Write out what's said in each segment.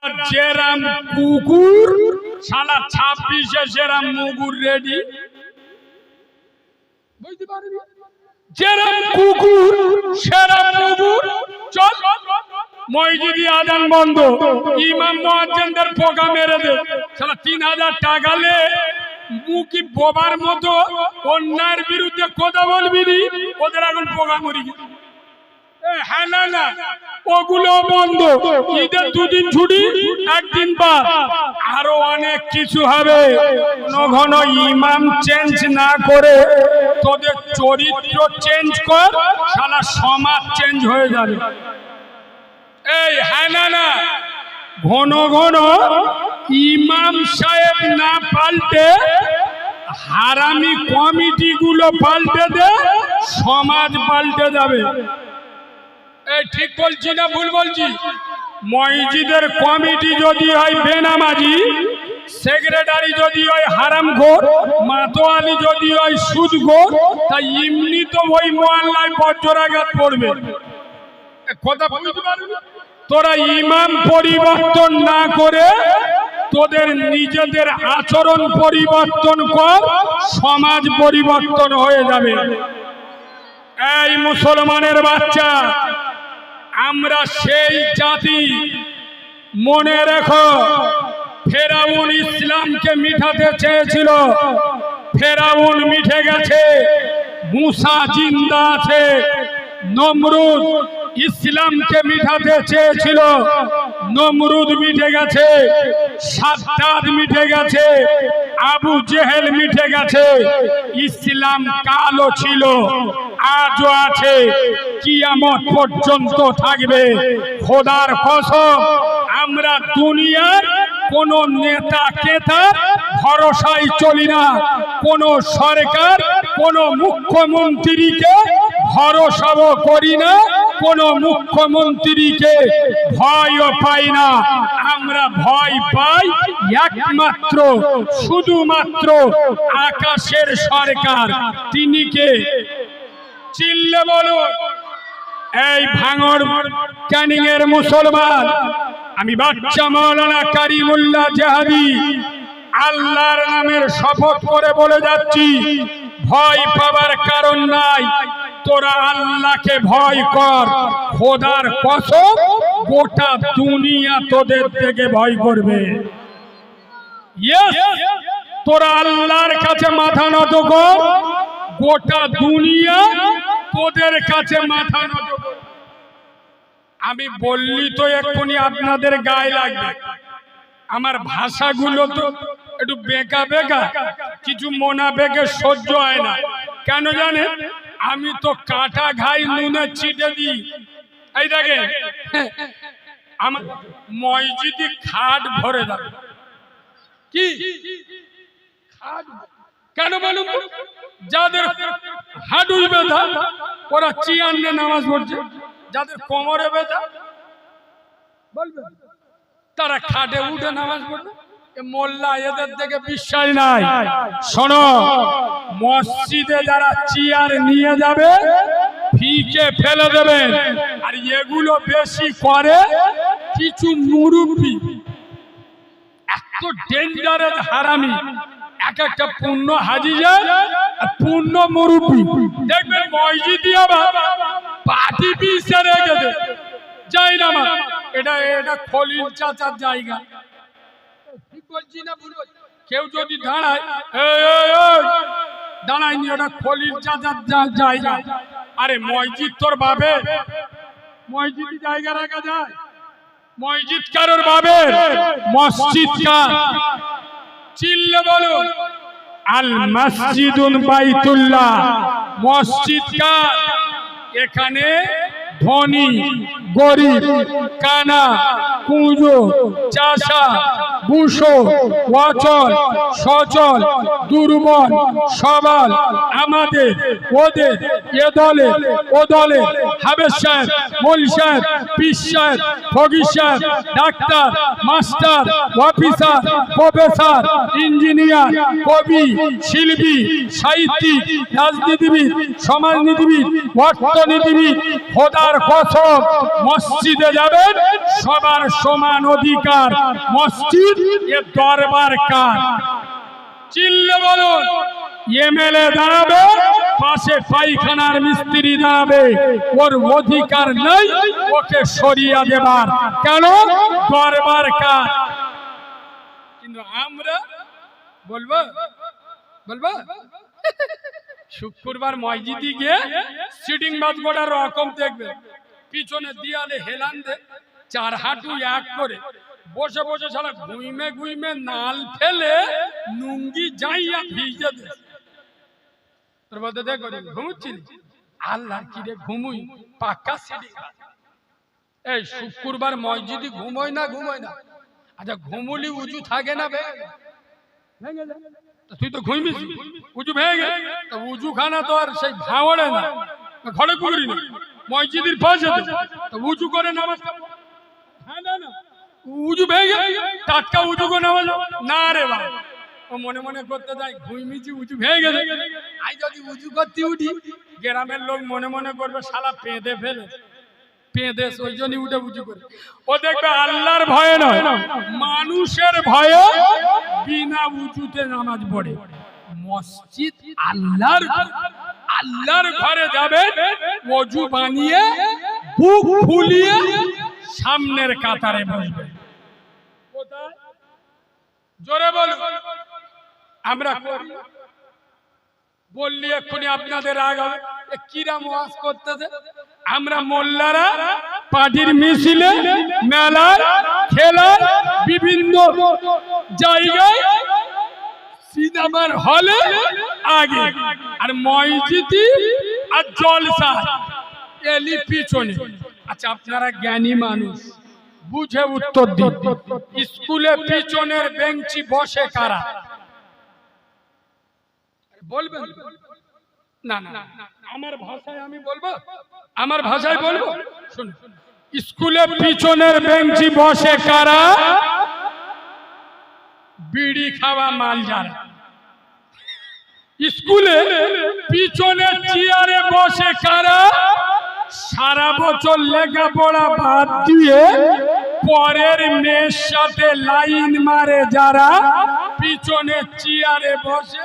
যেরাম কুকুর শালা 26-এ যেরাম মুগুর রেডি, বুঝতে পারবি? যেরাম কুকুর সেরাম মুগুর। চল মসজিদে আজান বন্ধ, ইমাম মুয়াজ্জিনদের পোকা মেরে দে, শালা 3000 টাকা লে মুখি বোবার মতো অন্যায়ের বিরুদ্ধে কথা বলবি নি, ওদের এখন পোকা মরি গেছে। হ্যাঁ না না, ওগুলো বন্ধ। ঈদের 2 দিন ছুটি, 1 দিন বাদ। আরো অনেক কিছু হবে। ঘন ইমাম চেঞ্জ না করে তোদের চরিত্র চেঞ্জ কর, শালা সমাজ চেঞ্জ হয়ে যাবে। এই হ্যাঁ না না, ঘন ঘন ইমাম সাহেব না পাল্টে হারামি কমিটি গুলো পাল্টে দে, সমাজ পাল্টে যাবে। এই ঠিক বলছি না ভুল বলছি? মসজিদের কমিটি যদি হয় বেনামাজি, সেক্রেটারি যদি হয় হারামখোর, মাতোয়ালি যদি হয় সুদখোর, তাই এমনি তো ওই মহল্লায় বজ্রাঘাত পড়বে। কথা বুঝতে পারবি? তোরা ইমাম পরিবর্তন না করে তোদের নিজেদের আচরণ পরিবর্তন কর, সমাজ পরিবর্তন হয়ে যাবে। এই মুসলমানের বাচ্চা, আমরা সেই জাতি, মনে রেখো ফেরাউন ইসলামকে মিটাতে চেয়েছিল, ফেরাউন মিটে গেছে, মুসা জিন্দা আছে। নমরুদ ইসলামকে মিটাতে চেয়েছিল, নমরুদ মিটে গেছে, সাদ্দাদ মিটে গেছে, আবু জেহেল মিটে গেছে। ইসলাম কালো ছিল, আজও আছে, কিয়ামত পর্যন্ত থাকবে। খোদার কসম, আমরা দুনিয়ার কোন নেতা কেতা ভরসায় চলি না, কোন সরকার, কোন মুখ্যমন্ত্রীকে ভরসাও করি না, কোন মুখ্যমন্ত্রীকে ভয়ও পাই না। আমরা ভয় পাই একমাত্র শুধুমাত্র আকাশের সরকার। তিনি কে? চিল্লে বলো। এই ভাঙড় ক্যানিং এর মুসলমান, আমি বাচ্চা মাওলানা কারিমুল্লাহ জাহাবি আল্লাহর নামের শপথ করে বলে যাচ্ছি, ভয় পাবার কারণ নাই। তোরা আল্লাহকে ভয় কর, খোদার কসম গোটা দুনিয়া তোদের থেকে ভয় করবে। তোরা আল্লাহর কাছে মাথা নত কর, গোটা দুনিয়া তোদের কাছে মাথা নত কর। আমি বললি তো এক্ষুনি আপনাদের গায়ে লাগবে। আমার ভাষাগুলো তো একটু বেঁকা বেঁকা, কিছু মোনা বেঁকে সহ্য হয় না। কেন জানে? আমি তো কাটা ঘাই নুনে ছিটে দিই। এই দেখে আমার মসজিদে খাট ভরে যাবে। কি খাট? কেন বলুন? যাদের হাঁটুই ব্যথা ওরা চিয়ান নিয়ে নামাজ পড়ছে, যাদের কোমরে ব্যথা বলবে তারা খাটে উঠে নামাজ পড়বে। মোল্লা এদের থেকে বিশ্বাস নাই। শোনো, মসজিদে যারা চেয়ার নিয়ে যাবে ফিকে ফেলে দেবেন। আর এগুলো বেশি করে কিছু মুরব্বি, এত ডেঞ্জারাস হারামি। এক একটা পূর্ণ হাজি যায়, পূর্ণ মুরব্বি দেখবেন মসজিদে আবার পাটি পিছে রেখে দেয়, যাই না। এটা এটা খলিল চাচার জায়গা। ঠিক বলছি না ভুল বলছি? কেউ যদি দাঁড়ায়, দাঁড়ায়নি, ওটা খলিল চাচার জায়গা। আরে মসজিদ তোর বাবে? মসজিদ জায়গা রাখা যায়? মসজিদ কারোর বাবে? মসজিদ কার? চিল্লে বলো। আল মসজিদুন বাইতুল্লাহ। মসজিদ কার? এখানে ধনী গরিব, কানা কুঁজো, চাষা বুশো, অচল সচল, দুর্বল সবল, আমাদের ওদের, এ দলে ও দলে, হাবেজ সাহেব, মৌলভী সাহেব, পীর সাহেব, ফকির সাহেব, doctor, master, officer, professor, engineer, কবি, শিল্পী, সাহিত্যিক, রাজনীতিবিদ, সমাজনীতিবিদ, অর্থনীতিবিদ, খোদা খোদার কসম মসজিদে যাবেন সবার সমান অধিকার। মসজিদ এ দরবার কার? চিল্লে বলুন। এমএলএ দাঁড়াবে, পাশে পায়খানার মিস্ত্রি দাঁড়াবে, ওর অধিকার নেই ওকে সরিয়ে দেবার। কেন? দরবার কার। কিন্তু আমরা বলবো বলবো শুক্রবার মসজিদে গিয়ে সিটিং বাস গোটার রকম দেখবে, পিছনে দিয়ালে হেলান দে, চার হাঁটু এক করে বসে বসে সারা ঘুইমে ঘুইমে নাল ফেলে নুঙ্গি যাইয়া ভিজে দে। তোর বলতে দেখ ঘুমুচ্ছিলি, আল্লাহ কি রে ঘুমুই পাক্কা সিটিং। এই শুক্রবার মসজিদে ঘুমোয় না ঘুমোয় না? আচ্ছা ঘুমুলি উঁচু থাকে না ভেঙে যায়? তুই তো ঘুমিস উঁচু ভেঙে, উঁচু খানা তো আর সেই ভাঙড়ে না, ঘরে করি না, মসজিদের পাশে তো উঁচু করে নামাজ। হ্যাঁ না না, উঁচু ভেঙে টাটকা উঁচু করে নামাজ না রে বাবা। ও মনে মনে করতে যায় ঘুমিছি উঁচু ভেঙে গেছে, আই যদি উঁচু করতে উঠি গ্রামের লোক মনে মনে করবে শালা পেঁদে ফেলে পেঁদেশ, ওই জন্যই উঠে উঁচু করে। ও দেখবে আল্লাহর ভয়ে নয়, মানুষের ভয়ে বিনা উঁচুতে নামাজ পড়ে। মসজিদ আল্লাহর, আল্লাহর ঘরে যাবে ওযু বানিয়ে বুক ফুলিয়ে সামনের কাতারে বসবে। কোথায়? জোরে বলুন। আমরা বললি এক্ষুনি আপনাদের রাগ হবে, কিরাম ওয়াজ করতেছে। আমরা মোল্লারা পার্টির মিছিলে, মেলার, খেলার, বিভিন্ন জায়গায়, সিনেমার হলে আগে, আর মসজিদে আর জলসা এলি পিছনে। আচ্ছা আপনারা জ্ঞানী মানুষ, বুঝে উত্তর দিন। স্কুলে পিছনের বেঞ্চি বসে কারা? বলবেন না? না আমার ভাষায় আমি বলবো, আমার ভাষায় বলবো শুনুন। স্কুলে পিছনের বেঞ্চি বসে কারা? বিড়ি খাওয়া মাল যারা। স্কুলে পিছনের চেয়ারে বসে কারা? সারা বছর লেখাপড়া বাদ দিয়ে পরের মেয়ের সাথে লাইন মারে যারা, পিছনের চেয়ারে বসে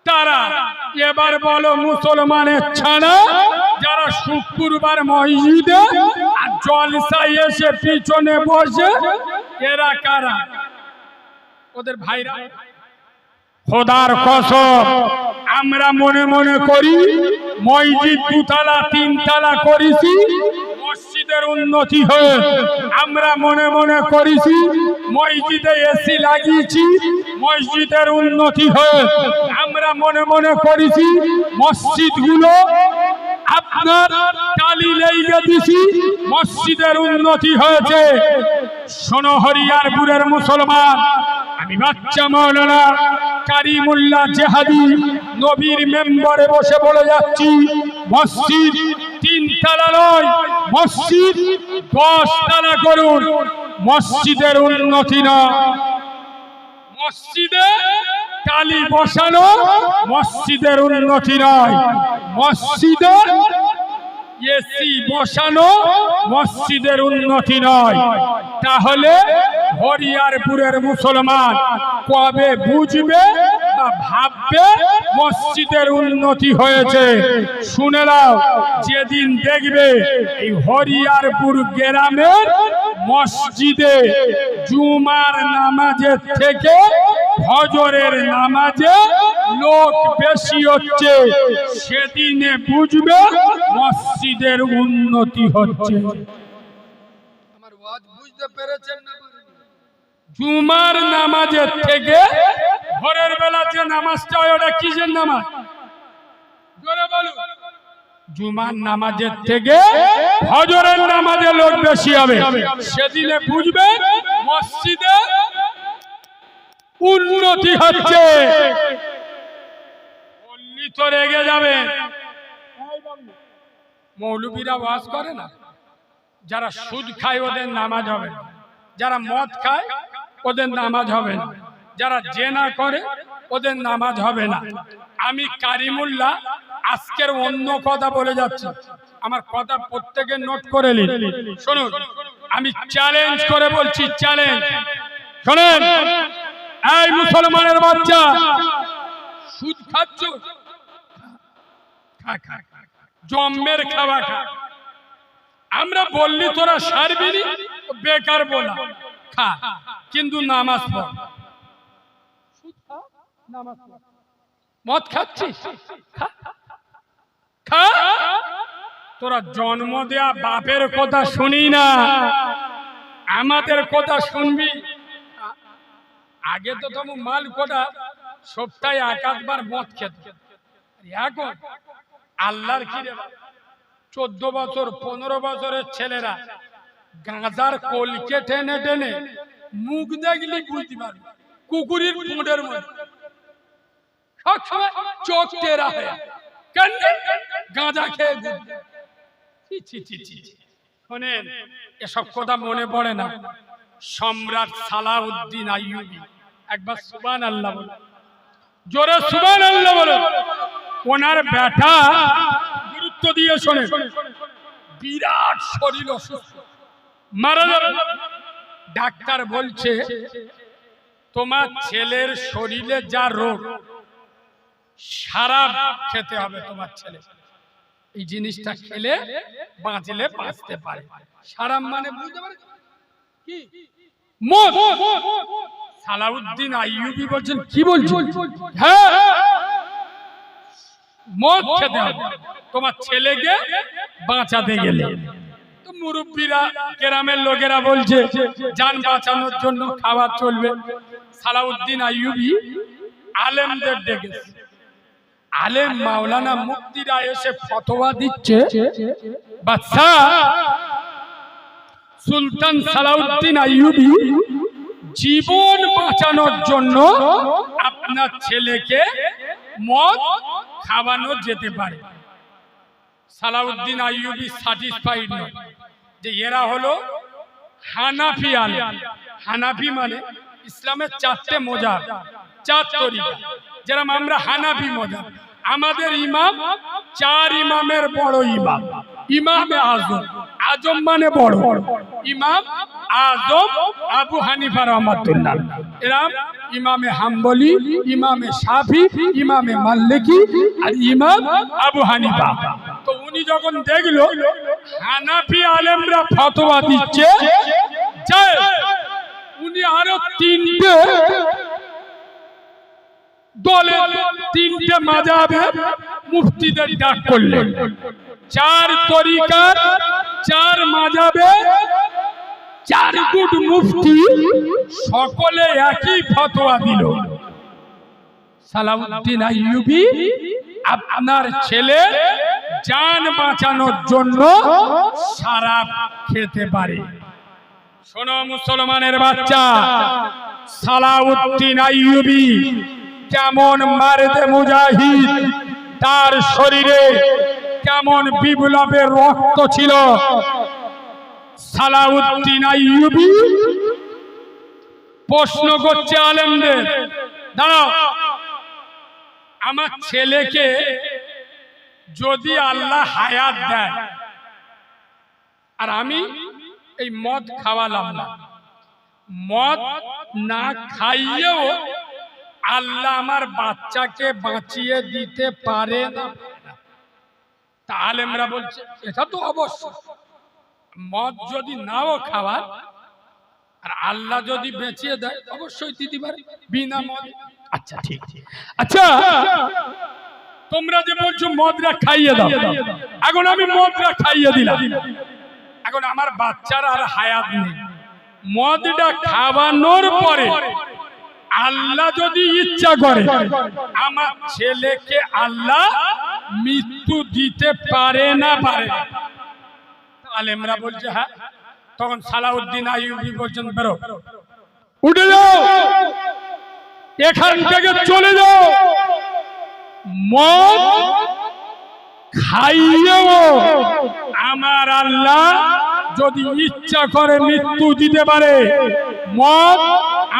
তারা। এবার বলো মুসলমানের ছানা যারা শুক্রবার মসজিদে আর জলসায় এসে পিছনে বসে, এরা কারা? ওদের ভাইরা। খোদার কসম আমরা মনে মনে করি মসজিদ দুতলা তিনতলা করেছি মসজিদের উন্নতি হয়ে, আমরা মনে মনে করেছি মসজিদে এসি লাগিয়েছি মসজিদের উন্নতি হয়ে, আমরা মনে মনে করেছি মসজিদগুলো আপনার টালি লেগে দিছি মসজিদের উন্নতি হয়েছে। শোনো হরিয়ারপুরের মুসলমান, আমি বাচ্চা মৌলানা কারিমুল্লাহ জেহাদি নবীর মেম্বারে বসে বলে যাচ্ছি, মসজিদ তিনতলা নয়, মসজিদ 10 তলা করুন। মসজিদের উন্নতি না, মসজিদে টালি বসানো মসজিদের উন্নতি নয়, মসজিদে এসি বসানো মসজিদের উন্নতি নয়। তাহলে হরিয়ারপুরের মুসলমান কবে বুঝবে বা ভাববে মসজিদের উন্নতি হয়েছে? শুনে নাও, যেদিন দেখবে এই হরিয়ারপুর গ্রামের মসজিদে জুমার নামাজের থেকে ফজরের নামাজে লোক বেশি হচ্ছে, সেদিনে বুঝবে মসজিদের উন্নতি হচ্ছে। আমার ওয়াজ বুঝতে পেরেছেন না? জুমার নামাজের থেকে ভোরের বেলা যে নামাজটা হয় ওটা কিসের নামাজ? জোরে বলুন। জুমার নামাজের থেকে ফজরের নামাজে লোক বেশি হবে, সেদিনে বুঝবে মসজিদে উন্নতি হচ্ছে। বললি তো রেগে যাবে। মৌলবীরা ওয়াজ করে না, যারা সুদ খায় ওদের নামাজ হবে না, যারা মদ খায় ওদের নামাজ হবে না, যারা জেনা করে ওদের নামাজ হবে না। আমি কারিমুল্লাহ আজকের অন্য কথা বলে যাচ্ছে, আমার কথা প্রত্যেকে নোট করে নিন। শুনুন, আমি চ্যালেঞ্জ করে বলছি, চ্যালেঞ্জ। শোনেন, এই মুসলমানের বাচ্চা, সুদ খাচ্ছ, জম্মের খাওয়া খা। আমরা বললি তোরা সারবি নি, বেকার বলা, খা কিন্তু নামাজ পড়। মদ খাচ্ছিস, খা। তোরা জন্ম দেয়া বাপের কথা শুনি না, আমাদের কথা শুনবি। আগে তো তুমি মাল কোটা সপ্তাহে একাধবার মদ খেত, এখন আল্লাহর কি রে, 14 বছর 15 বছরের ছেলেরা গাঁজার কলকে টেনে টেনে মুখ দেখলি বুঝতে পারবে কুকুরের পুঁডের মধ্যে, সবসময় চোখ টেরা হয়ে গাঁজা খেয়ে ঘুরবে। শোনেন, এসব কথা মনে পড়ে না? সম্রাট সালাউদ্দিন আইয়ুবী, একবার সুবহানাল্লাহ বলো, জোরে সুবহানাল্লাহ বলো। ওনার বেটা, গুরুত্ব দিয়ে শোনেন, বিরাট শরীর অসুস্থ, মারা যাবে। ডাক্তার বলছে তোমার ছেলের শরীরে যা রোগ, সারাপ খেতে হবে তোমার ছেলে। এই জিনিসটা খেলে বাঁচলে বাঁচতে পারে। সারাপ মানে বুঝতে পারে কি? মদ। সালাউদ্দিন আইয়ুবী বলছেন, কি বলছেন? হ্যাঁ, মদ খেতে হবে তোমার ছেলেকে বাঁচাতে গেলে। তো মুরব্বীরা, গ্রামের লোকেরা বলছে জান বাঁচানোর জন্য খাবার চলবে। সালাউদ্দিন আইয়ুবী আলেমদের ডেকেছে, আলেম মাওলানা মুফতিরা এসে ফতোয়া দিচ্ছে, বাদশা সুলতান সালাউদ্দিন আইয়ুবী জীবন বাঁচানোর জন্য আপনার ছেলেকে মদ খাওয়ানো যেতে পারে। সালাউদ্দিন আইয়ুবী স্যাটিসফাইড নয় যে এরা হলো হানাফি আলেম। হানাফি মানে ইসলামের 4টে মজাব, 4 তরিকা। যেরকম আমরা হানাফি মজাব, আমাদের ইমাম 4 ইমামের বড় ইমাম, ইমামে আজম। আজম মানে বড়, ইমাম আজম আবু হানিফা রাহমাতুল্লাহ। এরকম ইমামে হাম্বলি, ইমামে শাফি, ইমামে মালিকি আর ইমাম আবু হানিফা। তো উনি যখন দেখলো হানাফি আলেমরা ফতোয়া দিচ্ছে, উনি আরো 3টে দলে, 3টে মাযহাবে মুফতিদের ডাক করলেন। 4 তরিকার, 4 মাযহাবে 4 গুট মুফতি, সকলে একই ফতোয়া দিল, সালাউদ্দিন আইয়ুবী আপনার ছেলে জান বাঁচানোর জন্য শরাব খেতে পারে। শোনো মুসলমানের বাচ্চা, সালাউদ্দিন আইয়ুবী কেমন মারদে মুজাহিদ, তার শরীরে কেমন বিপ্লবের রক্ত ছিল। সালাউদ্দিন আইয়ুবী প্রশ্ন করছে আলেমদের, দাঁড়াও, আমার ছেলেকে যদি আল্লাহ হায়াত দেয় আর আমি এই মদ খাওয়ালাম না, মদ না খাইয়েও আল্লাহ আমার বাচ্চাকে বাঁচিয়ে দিতে পারে না? তা আলেমরা বলছে এটা তো অবশ্যই, মদ যদি নাও খাওয়ার আর আল্লাহ যদি বেঁচিয়ে দেয় অবশ্যই দিতে পারে বিনা মদ। আচ্ছা ঠিক, আচ্ছা তোমরা যে বলছো মদরা খাইয়ে দাও, এখন আমি মদরা খাইয়ে দিলাম, এখন আমার বাচ্চার আর হায়াত নেই। মদটা খাওয়ানোর পরে আল্লাহ যদি ইচ্ছা করে আমার ছেলেকে আল্লাহ মৃত্যু দিতে পারে না পারে? আলেমরা বলছে হ্যাঁ। তখন সালাউদ্দিন আইয়ুবী বলছেন বেরো, উঠে যাও, এখান থেকে চলে যাও। মদ খাইয়েও আমার আল্লাহ যদি ইচ্ছা করে মৃত্যু দিতে পারে, মদ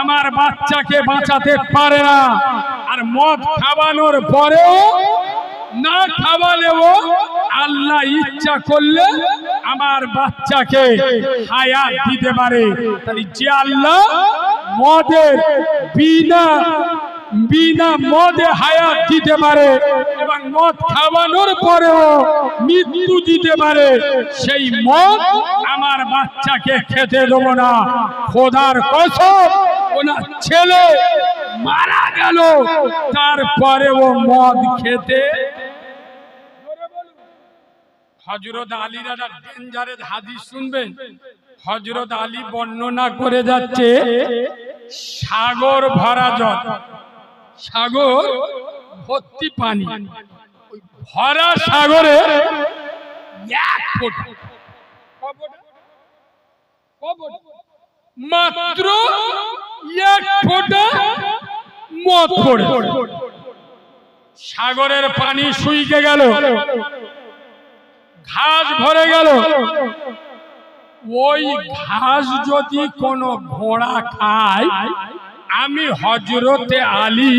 আমার বাচ্চাকে বাঁচাতে পারে না। আর মদ খাওয়ানোর পরেও না খাওয়ালেও আল্লাহ ইচ্ছা করলে আমার বাচ্চাকে হায়াত দিতে পারে। তাই যে আল্লাহ মদের বিনা মদে হায়াত দিতে পারে এবং মদ খাওয়ানোর পরেও মৃত্যু দিতে পারে, সেই মদ আমার বাচ্চাকে খেতে দেব না। খোদার কসম, ওনার ছেলে মারা গেল, তারপরেও মদ খেতে। হযরত আলীর একটা ডেঞ্জারেস হাদিস শুনবেন। হযরত আলী বর্ণনা করে যাচ্ছে, সাগর ভরা জল, সাগর ভর্তি পানি, ওই ভরা সাগরে এক ফোঁটা, মাত্র এক ফোঁটা মদ পড়ে, সাগরের পানি শুকিয়ে গেল, ঘাস ভরে গেল। ওই ঘাস যদি কোনো ঘোড়া খায়, আমি হযরতে আলী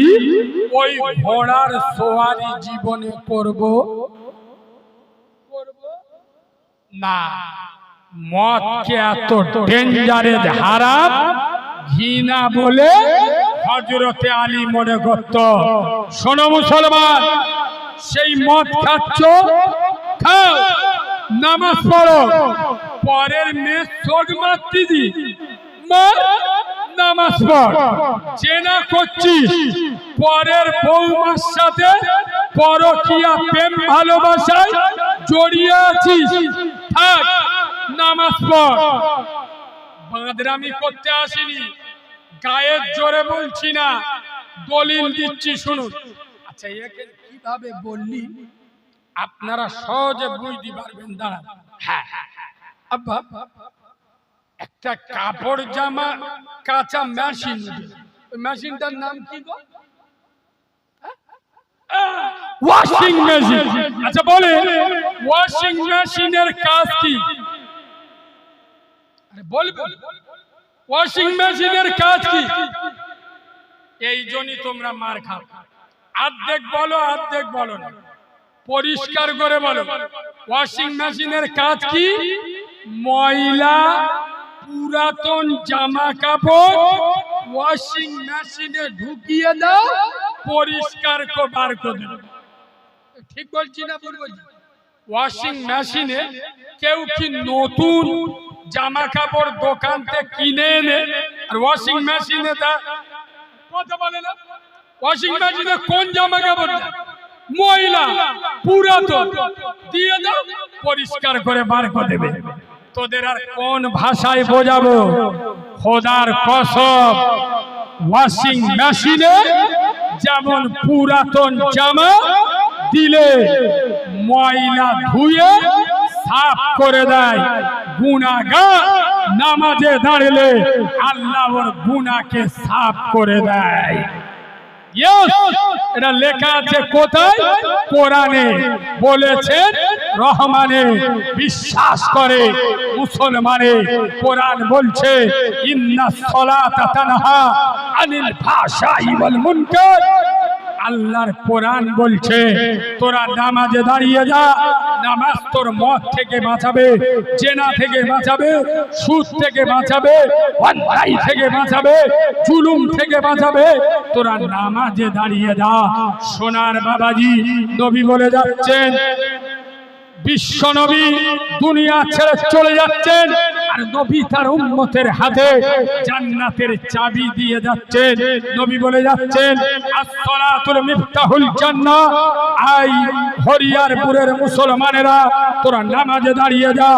ওই ঘোড়ার সওয়ারি জীবনে করব না। মদকে এত ডেঞ্জারেস হারাম ঘৃণা বলে হযরতে আলী মনে করত। শোনো মুসলমান, সেই মদ খাচ্ছ, খাও, নামাজ পড়ো, পরের মেয়ে চোখ মারতিছি, নামাজ পড়। চেনা করছিস, পরের বৌমার সাথে পরকীয়া প্রেম ভালোবাসায় জড়িয়ে আছিস, থাক, নামাজ পড়। বাঁদরামি করতে আসিনি, গায়ের জোরে বলছি না, দলিল দিচ্ছি শুনুন। আচ্ছা, একে কিভাবে বললি আপনারা সহজে বুঝতে পারবেন। দাঁড়ান, হ্যাঁ, আব্বা, একটা কাপড় জামা কাঁচা মেশিন, ওই মেশিনটার নাম কি গো? Washing machine. আচ্ছা বলে, ওয়াশিং মেশিনের কাজ কি? বলবে, ওয়াশিং মেশিনের কাজ কি? এই জন্যই তোমরা মার খাও। অর্ধেক বলো, অর্ধেক বলো না, পরিষ্কার করে বলো। ওয়াশিং মেশিনের কাজ কি? ময়লা পুরাতন জামা কাপড় ওয়াশিং মেশিনে ঢুকিয়ে দাও, পরিষ্কার বার করে দাও। ঠিক বলছি না ভুল বলছি? ওয়াশিং মেশিনে কেউ কি নতুন জামা কাপড় দোকান থেকে কিনে এনে আর ওয়াশিং মেশিনে দেয়? কথা বলে না। ওয়াশিং মেশিনে কোন জামা কাপড় দেয়? ময়লা পুরাতন, দিয়ে দাও, পরিষ্কার করে বার করে দেবে। তোদের আর কোন ভাষায় বোঝাবো? খোদার কসম, ওয়াশিং মেশিনে যেমন পুরাতন জামা দিলে ময়লা ধুয়ে সাফ করে দেয়, গুনাহগার নামাজে দাঁড়ালে আল্লাহ ওর গুনাহকে সাফ করে দেয়। এটা লেখা আছে কোথায়? কোরআনে বলেছেন, রহমানে বিশ্বাস করে মুসলমানে। কোরআন বলছে, ইন্নাস সালাতা তানহা আনিল ফাহশাই ওয়াল মুনকার। আল্লাহর কোরআন বলছে, তোরা নামাজে দাঁড়িয়ে যা, নামাজ তোর মদ থেকে বাঁচাবে, জেনা থেকে বাঁচাবে, সুদ থেকে বাঁচাবে, অন্যায় থেকে বাঁচাবে, জুলুম থেকে বাঁচাবে। তোরা নামাজে দাঁড়িয়ে যা। সোনার বাবাজি নবী বলে যাচ্ছেন, বিশ্ব নবী দুনিয়া ছেড়ে চলে যাচ্ছেন, আর নবী তার উম্মতের হাতে জান্নাতের চাবি দিয়ে যাচ্ছেন। নবী বলে যাচ্ছেন, as-সালাতুল মিফতাহুল জান্নাহ। আই হরিয়ারপুরের মুসলমানেরা, তোরা নামাজে দাঁড়িয়ে যা,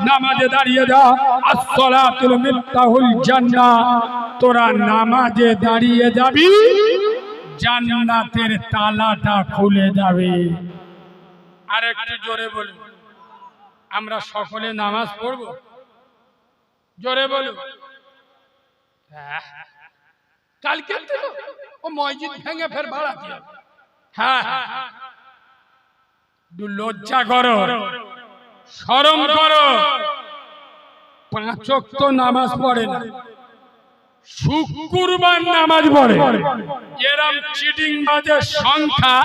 নামাজে দাঁড়িয়ে যা। as-সালাতুল মিফতাহুল জান্নাহ। তোরা নামাজে দাঁড়িয়ে যাবি, জান্নাতের তালাটা খুলে যাবে। আর একটু জোরে বলুন, আমরা সকলে নামাজ পড়ব? জোরে বলুন। কালকে ও মসজিদ ভেঙে ফের বাড়াতে হবে। হ্যাঁ, লজ্জা করো, শরম করো। 5 ওয়াক্ত নামাজ পড়ে না, শুক্রবার নামাজ পড়ে। এরম চিটিং বাজের সংখ্যা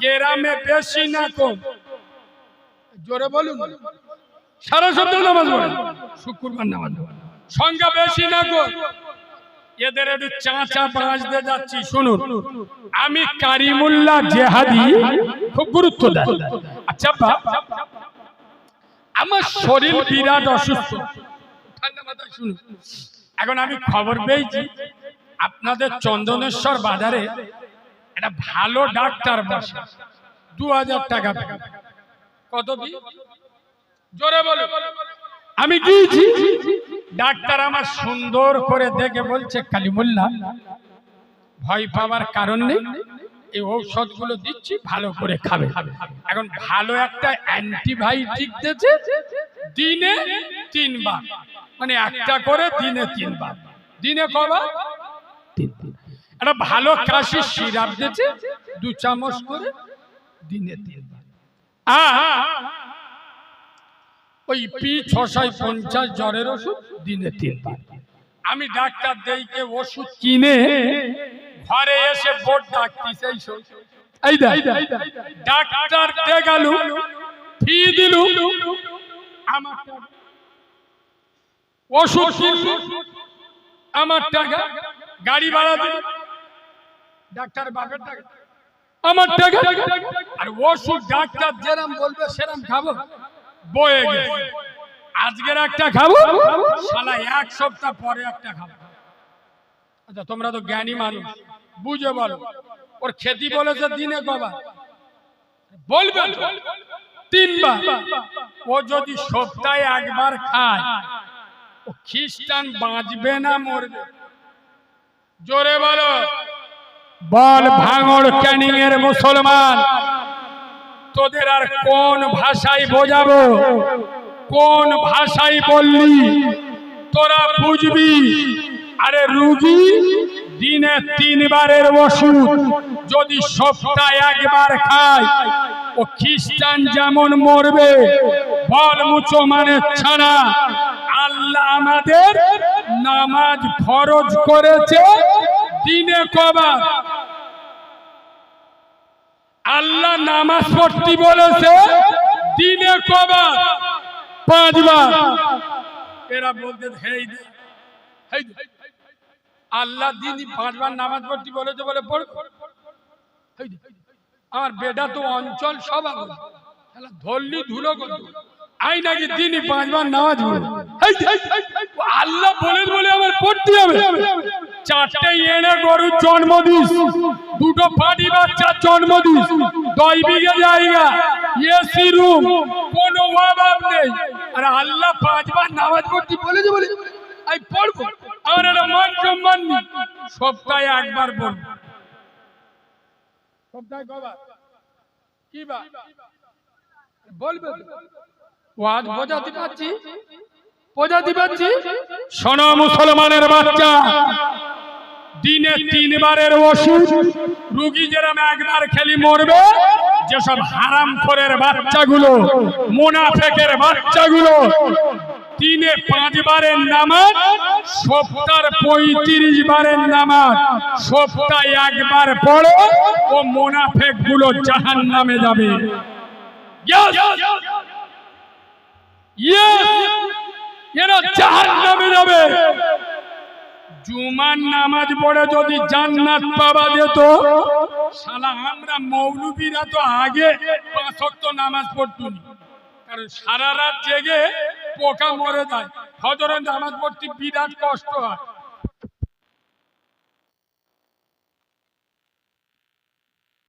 গ্রামে বেশি না কম? জোরে বলুন। সারা সপ্তাহ নামাজ পড়ে, শুক্রবার নামাজ পড়ে, সংখ্যা বেশি না কম? এদের একটু চাঁচা বাঁচতে যাচ্ছি, শুনুন। আমি কারিমুল্লাহ জেহাদি, খুব গুরুত্ব দেয়। আচ্ছা বাপ, আমার শরীর বিরাট অসুস্থ, ঠান্ডা মাথায় শুনুন। এখন আমি খবর পেয়েছি আপনাদের চন্দনেশ্বর বাজারে একটা ভালো ডাক্তার বসে, 2000 টাকা। কত? জোরে বলো। আমি গিয়েছি, ডাক্তার আমার সুন্দর করে দেখে বলছে, কালিমুল্লাহ ভয় পাওয়ার কারণ নেই, এই ঔষধগুলো দিচ্ছি, ভালো করে খাবে। এখন ভালো একটা অ্যান্টিবায়োটিক দিয়েছে, দিনে 3 বার, মানে একটা করে দিনে 3 বার। দিনে কবার? 3 বার। একটা ভালো কাশির সিরাপ দিয়েছে, 2 চামচ করে দিনে 3 বার। ওই P650 জ্বরের ওষুধ দিনে 3 বার। আমি ডাক্তার দেইকে ওষুধ কিনে ঘরে এসে বোর্ড ডাকতিছে, এই ডাক্তার দেখাল, ফি দিল, আমার ওষুধ আমার টাকা, গাড়ি ভাড়া দিল, ডাক্তার বাপের টাকা, আমার টাকা, আর ওষুধ ডাক্তার যেরকম বলবে সেরকম খাবো, বয়ে গেছে। আজকের একটা খাবো, শালা 1 সপ্তাহ পরে একটা খাবো। আচ্ছা তোমরা তো জ্ঞানী মানুষ, বুঝে বলো, ওর খেতি বলেছে দিনে কবার? বলবে 3 বার। ও যদি সপ্তাহে 1 বার খায়, ও খ্রিস্টান বাঁচবে না মরবে? জোরে বলো। বল ভাঙড় ক্যানিং এর মুসলমান, তোদের আর কোন ভাষায় বোঝাবো? কোন ভাষায় বললি তোরা বুঝবি? আরে রুগী দিনে 3 বারের ওষুধ যদি সপ্তাহে 1 বার খায়, ও খ্রিস্টান যেমন মরবে। বল মুসলমানের ছাড়া আল্লাহ আমাদের নামাজ ফরজ করেছে দিনে কবার? আল্লাহ নামাজ পড়তে বলেছে দিনে কবার? 5 বার। এরা বলতে আল্লাহ দিনই 5 বার নামাজ পড়তে বলেছে বলে পড়। আমার বেটা তো অঞ্চল সভা ধরলি ধুলো করত, আই নাকি দিনই 5 বার নামাজ পড়ে। আল্লাহ বলে বলে আমার পড়তে হবে। 4টে এনে গরুর জন্মদিন, 2টো পাটি বাচ্চার জন্মদিন, 10 বিঘে জায়গা, এসি রুম, কোনো অভাব নেই, আর আল্লাহ 5 বার নামাজ পড়তে বলেছে বলে আমি পড়বো? আমার একটা মান সম্মান নেই। সপ্তাহে 1 বার পড়বো। সপ্তাহে কবার? কি বার বলবে? ওয়াজ বোঝাতে পারছি, বোঝাতে পারছি? শোনো মুসলমানের বাচ্চা, দিনে 3 বারের ওষুধ, রুগী যেরকম 1 বার খেলি মরবে, যেসব হারামখোরের বাচ্চাগুলো, মুনাফিকের বাচ্চাগুলো দিনে 5 বারের নামাজ, সপ্তাহে 35 বারের নামাজ, সপ্তাহে 1 বার পড়ে, ও মুনাফিক গুলো জাহান্নামে যাবে। এরা জাহান্নামে যাবে। জুমার নামাজ পড়ে যদি জান্নাত পাওয়া যেত, শালা আমরা মৌলবীরা তো আগে 5 ওয়াক্ত নামাজ পড়তুম, কারণ সারা রাত জেগে পোকা মরে যায়, ফজরের নামাজ পড়তে বিরাট কষ্ট হয়।